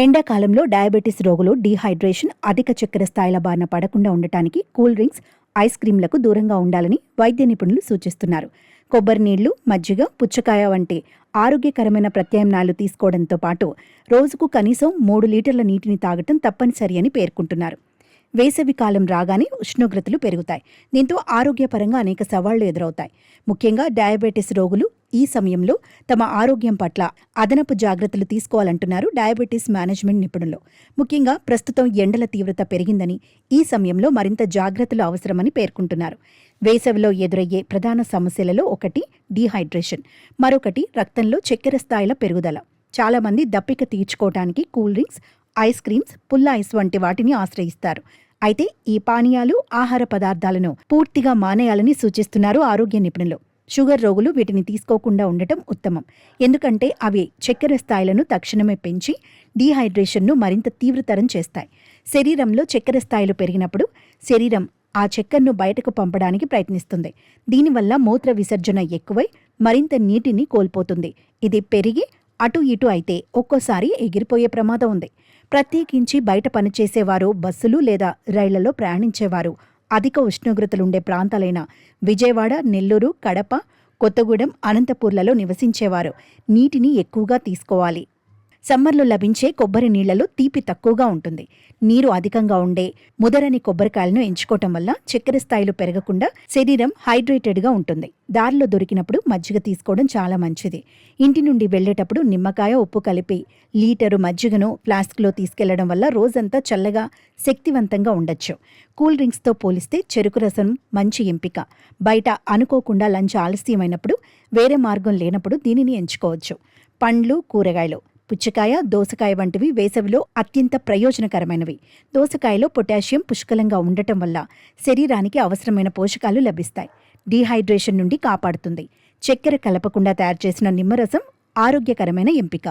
ఎండాకాలంలో డయాబెటీస్ రోగులు డీహైడ్రేషన్, అధిక చక్కెర స్థాయిల బారిన పడకుండా ఉండటానికి కూల్ డ్రింక్స్, ఐస్ క్రీంలకు దూరంగా ఉండాలని వైద్య నిపుణులు సూచిస్తున్నారు. కొబ్బరి నీళ్లు, మజ్జిగ, పుచ్చకాయ వంటి ఆరోగ్యకరమైన ప్రత్యామ్నాయాలు తీసుకోవడంతో పాటు రోజుకు కనీసం 3 లీటర్ల నీటిని తాగటం తప్పనిసరి అని పేర్కొంటున్నారు. వేసవి కాలం రాగానే ఉష్ణోగ్రతలు పెరుగుతాయి. దీంతో ఆరోగ్యపరంగా అనేక సవాళ్లు ఎదురవుతాయి. ముఖ్యంగా డయాబెటీస్ రోగులు ఈ సమయంలో తమ ఆరోగ్యం పట్ల అదనపు జాగ్రత్తలు తీసుకోవాలంటున్నారు డయాబెటీస్ మేనేజ్మెంట్ నిపుణులు. ముఖ్యంగా ప్రస్తుతం ఎండల తీవ్రత పెరిగిందని, ఈ సమయంలో మరింత జాగ్రత్తలు అవసరమని పేర్కొంటున్నారు. వేసవిలో ఎదురయ్యే ప్రధాన సమస్యలలో ఒకటి డీహైడ్రేషన్, మరొకటి రక్తంలో చక్కెర స్థాయిల పెరుగుదల. చాలామంది దప్పిక తీర్చుకోవటానికి కూల్ డ్రింక్స్, ఐస్ క్రీమ్స్, పుల్ల ఐస్ వంటి వాటిని ఆశ్రయిస్తారు. అయితే ఈ పానీయాలు, ఆహార పదార్థాలను పూర్తిగా మానేయాలని సూచిస్తున్నారు ఆరోగ్య నిపుణులు. షుగర్ రోగులు వీటిని తీసుకోకుండా ఉండటం ఉత్తమం. ఎందుకంటే అవి చక్కెర స్థాయిలను తక్షణమే పెంచి డీహైడ్రేషన్ను మరింత తీవ్రతరం చేస్తాయి. శరీరంలో చక్కెర స్థాయిలు పెరిగినప్పుడు శరీరం ఆ చక్కెరను బయటకు పంపడానికి ప్రయత్నిస్తుంది. దీనివల్ల మూత్ర విసర్జన ఎక్కువై మరింత నీటిని కోల్పోతుంది. ఇది పెరిగి అటు ఇటు అయితే ఒక్కోసారి ఎగిరిపోయే ప్రమాదం ఉంది. ప్రత్యేకించి బయట పనిచేసేవారు, బస్సులు లేదా రైళ్లలో ప్రయాణించేవారు, అధిక ఉష్ణోగ్రతలుండే ప్రాంతాలైన విజయవాడ, నెల్లూరు, కడప, కొత్తగూడెం, అనంతపూర్లలో నివసించేవారు నీటిని ఎక్కువగా తీసుకోవాలి. సమ్మర్లో లభించే కొబ్బరి నీళ్లలో తీపి తక్కువగా ఉంటుంది. నీరు అధికంగా ఉండే ముదరని కొబ్బరికాయలను ఎంచుకోవటం వల్ల చక్కెర స్థాయిలు పెరగకుండా శరీరం హైడ్రేటెడ్గా ఉంటుంది. దారిలో దొరికినప్పుడు మజ్జిగ తీసుకోవడం చాలా మంచిది. ఇంటి నుండి వెళ్లేటప్పుడు నిమ్మకాయ, ఉప్పు కలిపి లీటరు మజ్జిగను ఫ్లాస్క్లో తీసుకెళ్లడం వల్ల రోజంతా చల్లగా, శక్తివంతంగా ఉండొచ్చు. కూల్ డ్రింక్స్తో పోలిస్తే చెరుకు రసం మంచి ఎంపిక. బయట అనుకోకుండా లంచ్ ఆలస్యమైనప్పుడు, వేరే మార్గం లేనప్పుడు దీనిని ఎంచుకోవచ్చు. పండ్లు, కూరగాయలు, పుచ్చకాయ, దోసకాయ వంటివి వేసవిలో అత్యంత ప్రయోజనకరమైనవి. దోసకాయలో పొటాషియం పుష్కలంగా ఉండటం వల్ల శరీరానికి అవసరమైన పోషకాలు లభిస్తాయి. డీహైడ్రేషన్ నుండి కాపాడుతుంది. చక్కెర కలపకుండా తయారు చేసిన నిమ్మరసం ఆరోగ్యకరమైన ఎంపిక.